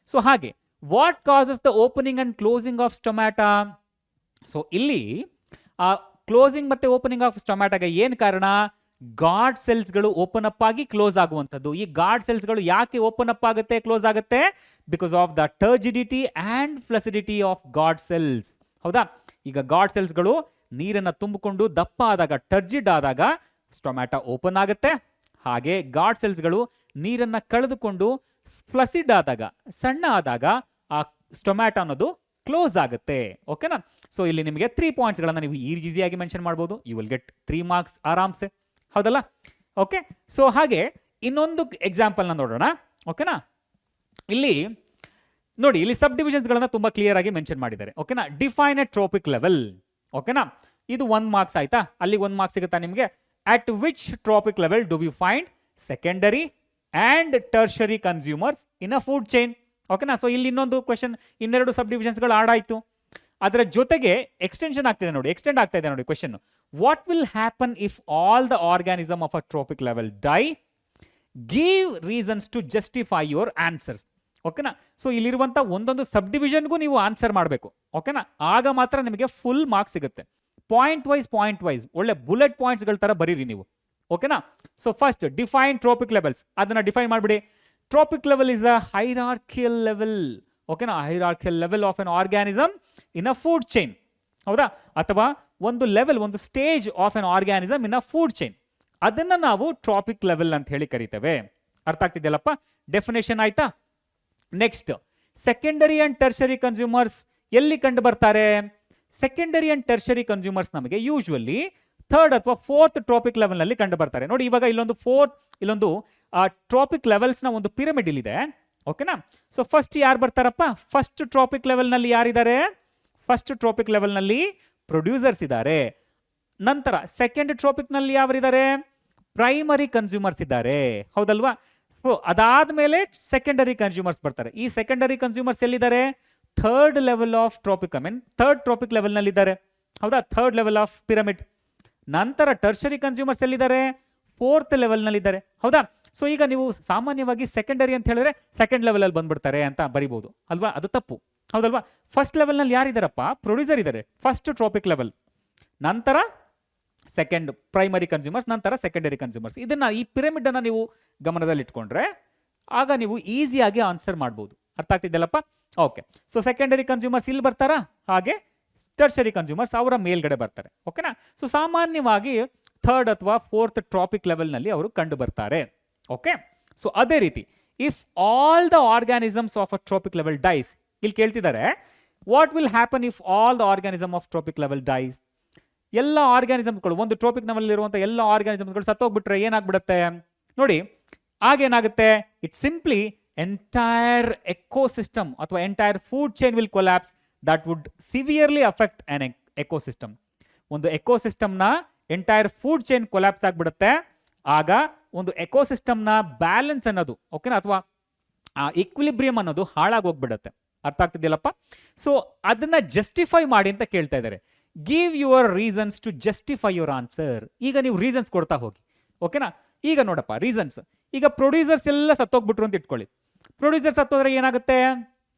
ಸೊ ಹಾಗೆ what causes the opening and closing of stomata? So ಇಲ್ಲಿ ಆ ಕ್ಲೋಸಿಂಗ್ ಮತ್ತೆ ಓಪನಿಂಗ್ ಆಫ್ ಸ್ಟೊಮ್ಯಾಟಾಗೆ ಏನು ಕಾರಣ? ಗಾರ್ಡ್ ಸೆಲ್ಸ್ಗಳು ಓಪನ್ ಅಪ್ ಆಗಿ ಕ್ಲೋಸ್ ಆಗುವಂಥದ್ದು. ಈ ಗಾರ್ಡ್ ಸೆಲ್ಸ್ಗಳು ಯಾಕೆ ಓಪನ್ ಅಪ್ ಆಗುತ್ತೆ, ಕ್ಲೋಸ್ ಆಗುತ್ತೆ? Because of the turgidity and flaccidity of guard cells. ಹೌದಾ? ಈಗ ಗಾರ್ಡ್ ಸೆಲ್ಸ್ಗಳು ನೀರನ್ನು ತುಂಬಿಕೊಂಡು ದಪ್ಪ ಆದಾಗ, ಟರ್ಜಿಡ್ ಆದಾಗ ಸ್ಟೊಮ್ಯಾಟಾ ಓಪನ್ ಆಗುತ್ತೆ. ಹಾಗೆ ಗಾರ್ಡ್ ಸೆಲ್ಸ್ಗಳು ನೀರನ್ನು ಕಳೆದುಕೊಂಡು ಫ್ಲಸಿಡ್ ಆದಾಗ, ಸಣ್ಣ ಆದಾಗ ಆ ಸ್ಟೊಮ್ಯಾಟಾ ಅನ್ನೋದು ಕ್ಲೋಸ್ ಆಗುತ್ತೆ. ಓಕೆನಾ? ಸೊ ಇಲ್ಲಿ ನಿಮಗೆ 3 ಪಾಯಿಂಟ್ಸ್ಗಳನ್ನು ನೀವು ಈಸಿಯಾಗಿ ಮೆನ್ಷನ್ ಮಾಡ್ಬೋದು. ಯು ವಿಲ್ ಗೆಟ್ 3 ಮಾರ್ಕ್ಸ್ ಆರಾಮ್ಸೆ. ಹೌದಲ್ಲ? ಓಕೆ. ಸೊ ಹಾಗೆ ಇನ್ನೊಂದು ಎಕ್ಸಾಂಪಲ್ನ ನೋಡೋಣ. ಓಕೆನಾ? ಇಲ್ಲಿ ನೋಡಿ, ಇಲ್ಲಿ ಸಬ್ ಡಿವಿಷನ್ಸ್ಗಳನ್ನ ತುಂಬಾ ಕ್ಲಿಯರ್ ಆಗಿ ಮೆನ್ಷನ್ ಮಾಡಿದ್ದಾರೆ. ಓಕೆನಾ? Define A trophic level. ಓಕೆನಾ? ಇದು 1 ಮಾರ್ಕ್ಸ್ ಆಯ್ತಾ? ಅಲ್ಲಿ 1 ಮಾರ್ಕ್ಸ್ ಸಿಗುತ್ತಾ ನಿಮಗೆ? At which trophic level do we find secondary and tertiary consumers in a food chain? ಓಕೆನಾ? ಸೊ ಇಲ್ಲಿ ಇನ್ನೊಂದು ಕ್ವೆಶನ್, 2 ಸಬ್ ಡಿವಿಷನ್ಸ್ಗಳು ಆಡ್ ಆಯ್ತು. ಅದರ ಜೊತೆಗೆ ಎಕ್ಸ್ಟೆನ್ಷನ್ ಆಗ್ತಿದೆ ನೋಡಿ, ಎಕ್ಸ್ಟೆಂಡ್ ಆಗ್ತಾ ಇದೆ ನೋಡಿ question. What will happen if all the organism of a trophic level die? Give reasons to justify your answers. ಓಕೆನಾ? ಸೊ ಇಲ್ಲಿರುವಂಥ ಒಂದೊಂದು ಸಬ್ ಡಿವಿಷನ್ಗೂ ನೀವು ಆನ್ಸರ್ ಮಾಡಬೇಕು. ಓಕೆನಾ? ಆಗ ಮಾತ್ರ ನಿಮಗೆ ಫುಲ್ ಮಾರ್ಕ್ಸ್ ಸಿಗುತ್ತೆ. ಪಾಯಿಂಟ್ ವೈಸ್ ಒಳ್ಳೆ ಬುಲೆಟ್ ಪಾಯಿಂಟ್ಸ್ಗಳ ತರ ಬರೀರಿ ನೀವು. ಓಕೆನಾ? So first define trophic levels, ಅದನ್ನ ಡಿಫೈನ್ ಮಾಡಿಬಿಡಿ. Trophic level is a hierarchical level. ಓಕೆನಾ? Hierarchical level of an organism in a food chain. ಹೌದಾ? ಅಥವಾ ಒಂದು ಲೆವೆಲ್, ಒಂದು stage of an organism in a food chain, ಅದನ್ನ ನಾವು ಟ್ರಾಪಿಕ್ ಲೆವೆಲ್ ಅಂತ ಹೇಳಿ ಕರಿತೇವೆ. ಅರ್ಥ ಆಗ್ತಿದೆಯಲ್ಲಪ್ಪ? ಡೆಫಿನೇಷನ್ ಆಯ್ತಾ? Next, secondary and tertiary consumers ಎಲ್ಲಿ ಕಂಡು ಬರ್ತಾರೆ? ಸೆಕೆಂಡರಿ ಅಂಡ್ ಟರ್ಷರಿ ಕನ್ಸ್ಯೂಮರ್ಸ್ ನಮಗೆ ಯೂಶುವಲಿ 3rd ಅಥವಾ 4th ಟ್ರಾಪಿಕ್ ಲೆವೆಲ್ ನಲ್ಲಿ ಕಂಡು ಬರ್ತಾರೆ. ನೋಡಿ, ಇವಾಗ ಇಲ್ಲೊಂದು ಟ್ರಾಪಿಕ್ ಲೆವೆಲ್ಸ್ ನ ಒಂದು ಪಿರಮಿಡ್ ಇಲ್ಲಿದೆ. ಓಕೆನಾ? ಸೊ ಫಸ್ಟ್ ಯಾರು ಬರ್ತಾರಪ್ಪ? ಫಸ್ಟ್ ಟ್ರಾಪಿಕ್ ಲೆವೆಲ್ ನಲ್ಲಿ ಯಾರಿದ್ದಾರೆ? ಫಸ್ಟ್ ಟ್ರಾಪಿಕ್ ಲೆವೆಲ್ ನಲ್ಲಿ ಪ್ರೊಡ್ಯೂಸರ್ಸ್ ಇದ್ದಾರೆ. ನಂತರ ಸೆಕೆಂಡ್ ಟ್ರಾಪಿಕ್ ನಲ್ಲಿ ಯಾರಿದ್ದಾರೆ? ಪ್ರೈಮರಿ ಕನ್ಸ್ಯೂಮರ್ಸ್ ಇದ್ದಾರೆ. ಹೌದಲ್ವಾ? ಸೊ ಅದಾದ್ಮೇಲೆ ಸೆಕೆಂಡರಿ ಕನ್ಸ್ಯೂಮರ್ಸ್ ಬರ್ತಾರೆ. ಈ ಸೆಕೆಂಡರಿ ಕನ್ಸ್ಯೂಮರ್ಸ್ ಎಲ್ಲಿದ್ದಾರೆ? 3rd level of trophic, I mean 3rd trophic level ನಲ್ಲಿ ಇದ್ದಾರೆ. ಹೌದಾ? 3rd level of pyramid. ನಂತರ ಟರ್ಷರಿ ಕನ್ಸ್ಯೂಮರ್ಸ್ ಎಲ್ಲಿದ್ದಾರೆ? 4th ಲೆವೆಲ್ ನಲ್ಲಿ ಇದ್ದಾರೆ. ಹೌದಾ? ಸೊ ಈಗ ನೀವು ಸಾಮಾನ್ಯವಾಗಿ ಸೆಕೆಂಡರಿ ಅಂತ ಹೇಳಿದ್ರೆ ಸೆಕೆಂಡ್ ಲೆವೆಲ್ ಅಲ್ಲಿ ಬಂದ್ಬಿಡ್ತಾರೆ ಅಂತ ಬರಿಬಹುದು ಅಲ್ವಾ? ಅದು ತಪ್ಪು. ಹೌದಲ್ವಾ? ಫಸ್ಟ್ ಲೆವೆಲ್ ನಲ್ಲಿ ಯಾರಿದ್ದಾರಪ್ಪ? ಪ್ರೊಡ್ಯೂಸರ್ ಇದ್ದಾರೆ, ಫಸ್ಟ್ ಟ್ರಾಪಿಕ್ ಲೆವೆಲ್. ನಂತರ ಸೆಕೆಂಡ್ ಪ್ರೈಮರಿ ಕನ್ಸ್ಯೂಮರ್ಸ್, ನಂತರ ಸೆಕೆಂಡರಿ ಕನ್ಸ್ಯೂಮರ್ಸ್. ಈ ಪಿರಮಿಡ್ ಅನ್ನ ನೀವು ಗಮನದಲ್ಲಿ ಇಟ್ಕೊಂಡ್ರೆ ಆಗ ನೀವು ಈಸಿಯಾಗಿ ಆನ್ಸರ್ ಮಾಡ್ಬೋದು. ಅರ್ಥ ಆಗ್ತಿದ್ದಲ್ಲಪ್ಪ? ಓಕೆ. ಸೊ ಸೆಕೆಂಡರಿ ಕನ್ಸ್ಯೂಮರ್ಸ್ ಇಲ್ಲಿ ಬರ್ತಾರಾ, ಹಾಗೆ ಟರ್ಷರಿ ಕನ್ಸ್ಯೂಮರ್ಸ್ ಅವರ ಮೇಲ್ಗಡೆ ಬರ್ತಾರೆ. ಓಕೆನಾ? ಸೊ ಸಾಮಾನ್ಯವಾಗಿ 3rd ಅಥವಾ 4th ಟ್ರಾಪಿಕ್ ಲೆವೆಲ್ ನಲ್ಲಿ ಅವರು ಕಂಡು ಬರ್ತಾರೆ. ಓಕೆ. ಸೊ ಅದೇ ರೀತಿ if all the organisms of a trophic level dies, ಇಲ್ಲಿ ಕೇಳ್ತಿದ್ದಾರೆ what will happen if all the organism of trophic level dies? ಎಲ್ಲ ಆರ್ಗ್ಯಾನಿಸಮ್ಸ್ಗಳು, ಒಂದು ಟ್ರಾಪಿಕ್ ಲೆವೆಲ್ ಇರುವಂತಹ ಎಲ್ಲ ಆರ್ಗ್ಯಾನಿಸಮ್ಸ್ಗಳು ಸತ್ತೋಗ್ಬಿಟ್ರೆ ಏನಾಗ್ಬಿಡುತ್ತೆ ನೋಡಿ? ಆಗೇನಾಗುತ್ತೆ? ಇಟ್ ಸಿಂಪ್ಲಿ ಎಂಟೈರ್ ಎಕೋಸಿಸ್ಟಮ್ ಅಥವಾ entire food chain will collapse. That would severely affect an ecosystem. ಒಂದು ಎಕೋಸಿಸ್ಟಮ್ನ ಎಂಟೈರ್ ಫುಡ್ ಚೈನ್ ಕೊಲ್ಯಾಪ್ಸ್ ಆಗ್ಬಿಡುತ್ತೆ. ಆಗ ಒಂದು ಎಕೋಸಿಸ್ಟಮ್ನ ಬ್ಯಾಲೆನ್ಸ್ ಅನ್ನೋದು, ಓಕೆನಾ, ಅಥವಾ ಆ ಈಕ್ವಿಲಿಬ್ರಿಯಂ ಅನ್ನೋದು ಹಾಳಾಗೋಗ್ಬಿಡುತ್ತೆ. ಅರ್ಥ ಆಗ್ತಿದ್ದಿಲ್ಲಪ್ಪ? ಸೊ ಅದನ್ನ ಜಸ್ಟಿಫೈ ಮಾಡಿ ಅಂತ ಕೇಳ್ತಾ ಇದ್ದಾರೆ. Give your reasons to justify your answer. ಈಗ ನೀವು ರೀಸನ್ಸ್ ಕೊಡ್ತಾ ಹೋಗಿ. ಓಕೆನಾ? ಈಗ ನೋಡಪ್ಪ ರೀಸನ್ಸ್. ಈಗ ಪ್ರೊಡ್ಯೂಸರ್ಸ್ ಎಲ್ಲ ಸತ್ತೋಗ್ಬಿಟ್ರು ಅಂತ ಇಟ್ಕೊಳ್ಳಿ. ಪ್ರೊಡ್ಯೂಸರ್ಸ್ ಸತ್ತೋದ್ರೆ ಏನಾಗುತ್ತೆ?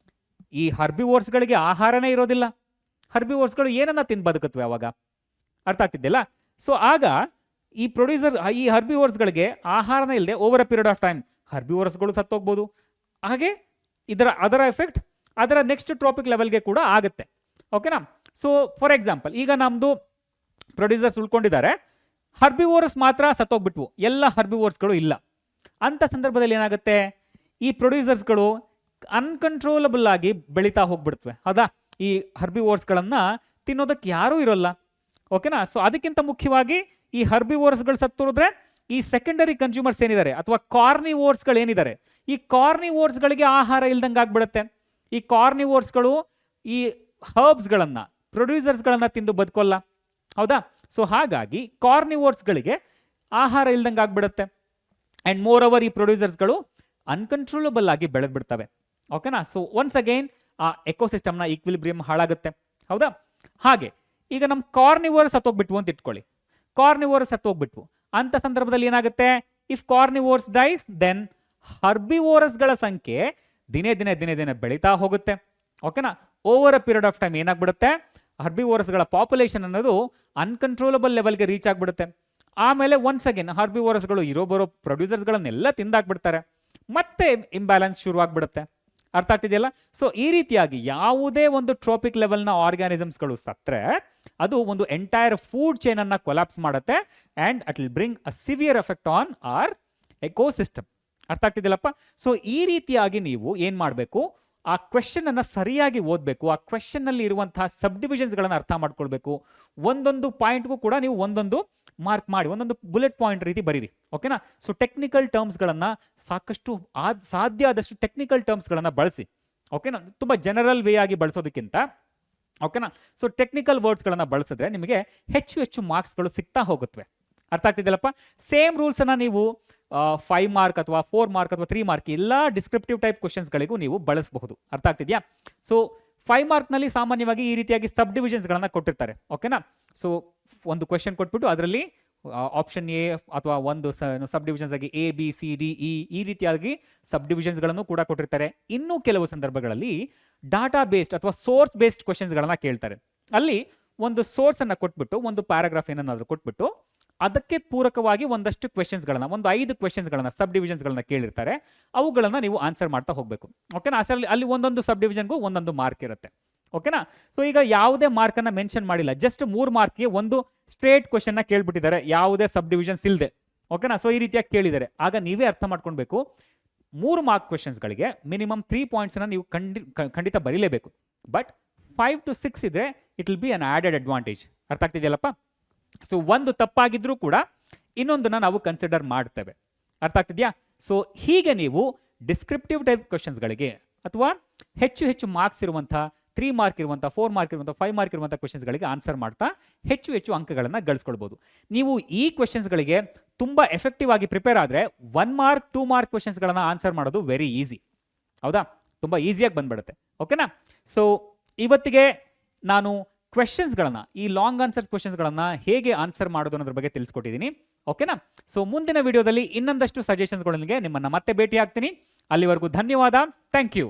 ಈ ಹರ್ಬಿವೋರ್ಸ್ಗಳಿಗೆ ಆಹಾರನೇ ಇರೋದಿಲ್ಲ. ಹರ್ಬಿವೋರ್ಸ್ಗಳು ಏನನ್ನ ತಿಂದು ಬದುಕತ್ವೆ ಅವಾಗ? ಅರ್ಥ ಆಗ್ತಿದ್ದಿಲ್ಲ? ಸೊ ಆಗ ಈ ಹರ್ಬಿವೋರ್ಸ್ಗಳಿಗೆ ಆಹಾರನೇ ಇಲ್ಲದೆ over a period of time ಹರ್ಬಿವೋರ್ಸ್ಗಳು ಸತ್ತೋಗ್ಬೋದು. ಹಾಗೆ ಅದರ ಎಫೆಕ್ಟ್ ಅದರ ನೆಕ್ಸ್ಟ್ ಟ್ರಾಪಿಕ್ ಲೆವೆಲ್ಗೆ ಕೂಡ ಆಗುತ್ತೆ. ಓಕೆನಾ? ಸೊ ಫಾರ್ ಎಕ್ಸಾಂಪಲ್, ಈಗ ನಮ್ದು ಪ್ರೊಡ್ಯೂಸರ್ಸ್ ಉಳ್ಕೊಂಡಿದ್ದಾರೆ, ಹರ್ಬಿವೋರ್ಸ್ ಮಾತ್ರ ಸತ್ತೋಗ್ಬಿಟ್ವು, ಎಲ್ಲ ಹರ್ಬಿವೋರ್ಸ್ಗಳು ಇಲ್ಲ. ಅಂತ ಸಂದರ್ಭದಲ್ಲಿ ಏನಾಗುತ್ತೆ? ಈ ಪ್ರೊಡ್ಯೂಸರ್ಸ್ಗಳು ಅನ್ಕಂಟ್ರೋಲಬಲ್ ಆಗಿ ಬೆಳೀತಾ ಹೋಗ್ಬಿಡ್ತವೆ. ಹೌದಾ? ಈ ಹರ್ಬಿವೋರ್ಸ್ಗಳನ್ನ ತಿನ್ನೋದಕ್ಕೆ ಯಾರೂ ಇರೋಲ್ಲ. ಓಕೆನಾ. ಸೊ ಅದಕ್ಕಿಂತ ಮುಖ್ಯವಾಗಿ ಈ ಹರ್ಬಿವೋರ್ಸ್ಗಳು ಸತ್ತೋದ್ರೆ ಈ ಸೆಕೆಂಡರಿ ಕನ್ಸ್ಯೂಮರ್ಸ್ ಏನಿದ್ದಾರೆ ಅಥವಾ ಕಾರ್ನಿವೋರ್ಸ್ಗಳು ಏನಿದ್ದಾರೆ, ಈ ಕಾರ್ನಿವೋರ್ಸ್ಗಳಿಗೆ ಆಹಾರ ಇಲ್ದಂಗೆ ಆಗ್ಬಿಡುತ್ತೆ. ಈ ಕಾರ್ನಿವೋರ್ಸ್ಗಳು ಈ ಹರ್ಬ್ಸ್ಗಳನ್ನು, ಪ್ರೊಡ್ಯೂಸರ್ಸ್ಗಳನ್ನು ತಿಂದು ಬದುಕೋಲ್ಲ, ಹೌದಾ. ಸೊ ಹಾಗಾಗಿ ಕಾರ್ನಿವೋರ್ಸ್ಗಳಿಗೆ ಆಹಾರ ಇಲ್ದಂಗೆ ಆಗ್ಬಿಡುತ್ತೆ. ಆ್ಯಂಡ್ ಮೋರ್ ಓವರ್ ಈ ಪ್ರೊಡ್ಯೂಸರ್ಸ್ಗಳು ಅನ್ಕಂಟ್ರೋಲಬಲ್ ಆಗಿ ಬೆಳೆದು ಬಿಡ್ತವೆ, ಓಕೆನಾ. ಸೊ ಒನ್ಸ್ ಅಗೈನ್ ಆ ಎಕೋಸಿಸ್ಟಮ್ನ ಈಕ್ವಿಲಿಬ್ರಿಯಂ ಹಾಳಾಗುತ್ತೆ, ಹೌದಾ. ಹಾಗೆ ಈಗ ನಮ್ಮ ಕಾರ್ನಿವೋರ್ಸ್ ಹತ್ತೋಗ್ಬಿಟ್ವು ಅಂತ ಇಟ್ಕೊಳ್ಳಿ, ಕಾರ್ನಿವೋರ್ಸ್ ಹತ್ತೋಗ್ಬಿಟ್ವು ಅಂತ ಸಂದರ್ಭದಲ್ಲಿ ಏನಾಗುತ್ತೆ, ಇಫ್ ಕಾರ್ನಿವೋರ್ಸ್ ಡೈಸ್ ದೆನ್ ಹರ್ಬಿವೋರಸ್ಗಳ ಸಂಖ್ಯೆ ದಿನೇ ದಿನೇ ದಿನೇ ದಿನೇ ಬೆಳೀತಾ ಹೋಗುತ್ತೆ, ಓಕೆನಾ. Over a period of time ಏನಾಗ್ಬಿಡುತ್ತೆ, ಹರ್ಬಿವೋರಸ್ಗಳ ಪಾಪ್ಯುಲೇಷನ್ ಅನ್ನೋದು ಅನ್ಕಂಟ್ರೋಲಬಲ್ ಲೆವೆಲ್ಗೆ ರೀಚ್ ಆಗಿಬಿಡುತ್ತೆ. ಆಮೇಲೆ ಒನ್ಸ್ ಅಗೇನ್ ಹರ್ಬಿವೋರಸ್ಗಳು ಇರೋ ಬರೋ ಪ್ರೊಡ್ಯೂಸರ್ಸ್ಗಳನ್ನೆಲ್ಲ ತಿಂದಾಕ್ಬಿಡ್ತಾರೆ, ಮತ್ತೆ ಇಂಬ್ಯಾಲೆನ್ಸ್ ಶುರುವಾಗ್ಬಿಡುತ್ತೆ. ಅರ್ಥ ಆಗ್ತಿದೆಯಲ್ಲ. ಸೊ ಈ ರೀತಿಯಾಗಿ ಯಾವುದೇ ಒಂದು ಟ್ರೋಪಿಕ್ ಲೆವೆಲ್ನ ಆರ್ಗ್ಯಾನಿಸಮ್ಸ್ಗಳು ಸತ್ತರೆ ಅದು ಒಂದು ಎಂಟೈರ್ ಫುಡ್ ಚೈನ್ ಅನ್ನ ಕೊಲಾಪ್ಸ್ ಮಾಡುತ್ತೆ and it will bring a severe effect on our ecosystem. ಅರ್ಥ ಆಗ್ತಿದ್ದಿಲ್ಲಪ್ಪ. ಸೊ ಈ ರೀತಿಯಾಗಿ ನೀವು ಏನು ಮಾಡಬೇಕು, ಆ ಕ್ವೆಶನ್ ಅನ್ನ ಸರಿಯಾಗಿ ಓದಬೇಕು, ಆ ಕ್ವೆಶನ್ ಅಲ್ಲಿ ಇರುವಂತಹ ಸಬ್ ಡಿವಿಷನ್ಸ್ಗಳನ್ನು ಅರ್ಥ ಮಾಡ್ಕೊಳ್ಬೇಕು. ಒಂದೊಂದು ಪಾಯಿಂಟ್ಗೂ ಕೂಡ ನೀವು ಒಂದೊಂದು ಮಾರ್ಕ್ ಮಾಡಿ, ಒಂದೊಂದು ಬುಲೆಟ್ ಪಾಯಿಂಟ್ ರೀತಿ ಬರೀರಿ, ಓಕೆನಾ. ಸೊ ಟೆಕ್ನಿಕಲ್ ಟರ್ಮ್ಸ್ಗಳನ್ನು ಸಾಕಷ್ಟು ಸಾಧ್ಯ ಆದಷ್ಟು ಟೆಕ್ನಿಕಲ್ ಟರ್ಮ್ಸ್ಗಳನ್ನು ಬಳಸಿ, ಓಕೆನಾ. ತುಂಬ ಜನರಲ್ ವೇ ಆಗಿ ಬಳಸೋದಕ್ಕಿಂತ, ಓಕೆನಾ. ಸೊ ಟೆಕ್ನಿಕಲ್ ವರ್ಡ್ಸ್ಗಳನ್ನು ಬಳಸಿದ್ರೆ ನಿಮಗೆ ಹೆಚ್ಚು ಹೆಚ್ಚು ಮಾರ್ಕ್ಸ್ಗಳು ಸಿಗ್ತಾ ಹೋಗುತ್ತವೆ. ಅರ್ಥ ಆಗ್ತಿದೆಯಲ್ಲಪ್ಪ. ಸೇಮ್ ರೂಲ್ಸನ್ನು ನೀವು 5 ಮಾರ್ಕ್ ಅಥವಾ 4 ಮಾರ್ಕ್ ಅಥವಾ 3 ಮಾರ್ಕ್ ಎಲ್ಲ ಡಿಸ್ಕ್ರಿಪ್ಟಿವ್ ಟೈಪ್ ಕ್ವಶನ್ಸ್ಗಳಿಗೂ ನೀವು ಬಳಸಬಹುದು. ಅರ್ಥ ಆಗ್ತಿದೆಯಾ. ಸೊ 5 ಮಾರ್ಕ್ನಲ್ಲಿ ಸಾಮಾನ್ಯವಾಗಿ ಈ ರೀತಿಯಾಗಿ ಸಬ್ ಡಿವಿಷನ್ಸ್ಗಳನ್ನು ಕೊಟ್ಟಿರ್ತಾರೆ, ಓಕೆನಾ. ಸೊ ಒಂದು ಕ್ವೆಶನ್ ಕೊಟ್ಬಿಟ್ಟು ಅದರಲ್ಲಿ ಆಪ್ಷನ್ ಎ ಅಥವಾ ಒಂದು ಸಬ್ ಡಿವಿಷನ್ಸ್ ಆಗಿ A B C D E ಈ ರೀತಿಯಾಗಿ ಸಬ್ ಡಿವಿಷನ್ಸ್ಗಳನ್ನು ಕೂಡ ಕೊಟ್ಟಿರ್ತಾರೆ. ಇನ್ನೂ ಕೆಲವು ಸಂದರ್ಭಗಳಲ್ಲಿ ಡಾಟಾ ಬೇಸ್ಡ್ ಅಥವಾ ಸೋರ್ಸ್ ಬೇಸ್ಡ್ ಕ್ವೆಶನ್ಸ್ಗಳನ್ನು ಕೇಳ್ತಾರೆ. ಅಲ್ಲಿ ಒಂದು ಸೋರ್ಸನ್ನು ಕೊಟ್ಬಿಟ್ಟು ಒಂದು ಪ್ಯಾರಾಗ್ರಾಫ್ ಏನನ್ನಾದರೂ ಕೊಟ್ಬಿಟ್ಟು ಅದಕ್ಕೆ ಪೂರಕವಾಗಿ ಒಂದಷ್ಟು ಕ್ವೆಶನ್ಸ್ಗಳನ್ನು, ಒಂದು 5 ಕ್ವೆಶನ್ಸ್ಗಳನ್ನು ಸಬ್ ಡಿವಿಷನ್ಸ್ಗಳನ್ನ ಕೇಳಿರ್ತಾರೆ. ಅವುಗಳನ್ನು ನೀವು ಆನ್ಸರ್ ಮಾಡ್ತಾ ಹೋಗಬೇಕು, ಓಕೆನಾ. ಅಲ್ಲಿ ಒಂದೊಂದು ಸಬ್ ಡಿವಿಷನ್ಗೂ ಒಂದೊಂದು ಮಾರ್ಕ್ ಇರುತ್ತೆ, ಓಕೆನಾ. ಸೊ ಈಗ ಯಾವುದೇ ಮಾರ್ಕನ್ನು ಮೆನ್ಷನ್ ಮಾಡಿಲ್ಲ, ಜಸ್ಟ್ 3 ಮಾರ್ಕ್ಗೆ ಒಂದು ಸ್ಟ್ರೇಟ್ ಕ್ವೆಶನ್ನ ಕೇಳ್ಬಿಟ್ಟಿದ್ದಾರೆ, ಯಾವುದೇ ಸಬ್ ಡಿವಿಷನ್ಸ್ ಇಲ್ಲದೆ, ಓಕೆನಾ. ಸೊ ಈ ರೀತಿಯಾಗಿ ಕೇಳಿದ್ದಾರೆ. ಆಗ ನೀವೇ ಅರ್ಥ ಮಾಡ್ಕೊಳ್ಬೇಕು, 3 ಮಾರ್ಕ್ ಕ್ವೆಶನ್ಸ್ಗಳಿಗೆ ಮಿನಿಮಮ್ 3 ಪಾಯಿಂಟ್ಸನ್ನು ನೀವು ಖಂಡಿತ ಬರೀಲೇಬೇಕು. ಬಟ್ 5 to 6 ಇದ್ರೆ it will be an added advantage. ಅರ್ಥ ಆಗ್ತಿದೆಯಲ್ಲಪ್ಪ. ಸೊ ಒಂದು ತಪ್ಪಾಗಿದ್ರೂ ಕೂಡ ಇನ್ನೊಂದನ್ನ ನಾವು ಕನ್ಸಿಡರ್ ಮಾಡ್ತೇವೆ. ಅರ್ಥ ಆಗ್ತಿದೆಯಾ. ಸೊ ಹೀಗೆ ನೀವು ಡಿಸ್ಕ್ರಿಪ್ಟಿವ್ ಟೈಪ್ ಕ್ವೆಶನ್ಸ್ಗಳಿಗೆ ಅಥವಾ ಹೆಚ್ಚು ಹೆಚ್ಚು ಮಾರ್ಕ್ಸ್ ಇರುವಂಥ 3 ಮಾರ್ಕ್ ಇರುವಂಥ 4 ಮಾರ್ಕ್ ಇರುವಂಥ 5 ಮಾರ್ಕ್ ಇರುವಂಥ ಕ್ವೆಶನ್ಸ್ಗಳಿಗೆ ಆನ್ಸರ್ ಮಾಡ್ತಾ ಹೆಚ್ಚು ಹೆಚ್ಚು ಅಂಕಗಳನ್ನು ಗಳಿಸ್ಕೊಳ್ಬೋದು. ನೀವು ಈ ಕ್ವೆಶನ್ಸ್ಗಳಿಗೆ ತುಂಬ ಎಫೆಕ್ಟಿವ್ ಆಗಿ ಪ್ರಿಪೇರ್ ಆದರೆ 1 ಮಾರ್ಕ್ 2 ಮಾರ್ಕ್ ಕ್ವೆಶನ್ಸ್ಗಳನ್ನು ಆನ್ಸರ್ ಮಾಡೋದು ವೆರಿ ಈಸಿ, ಹೌದಾ. ತುಂಬ ಈಸಿಯಾಗಿ ಬಂದ್ಬಿಡುತ್ತೆ, ಓಕೆನಾ. ಸೊ ಇವತ್ತಿಗೆ ನಾನು ಕ್ವೆಶನ್ಸ್ಗಳನ್ನು, ಈ ಲಾಂಗ್ ಆನ್ಸರ್ ಕ್ವೆಶನ್ಸ್ಗಳನ್ನು ಹೇಗೆ ಆನ್ಸರ್ ಮಾಡೋದು ಅನ್ನೋದ್ರ ಬಗ್ಗೆ ತಿಳಿಸ್ಕೊಟ್ಟಿದ್ದೀನಿ, ಓಕೆನಾ. ಸೊ ಮುಂದಿನ ವಿಡಿಯೋದಲ್ಲಿ ಇನ್ನೊಂದಷ್ಟು ಸಜೆಷನ್ಸ್ಗಳೊಂದಿಗೆ ನಿಮ್ಮನ್ನು ಮತ್ತೆ ಭೇಟಿ ಆಗ್ತೀನಿ. ಅಲ್ಲಿವರೆಗೂ ಧನ್ಯವಾದ. Thank you.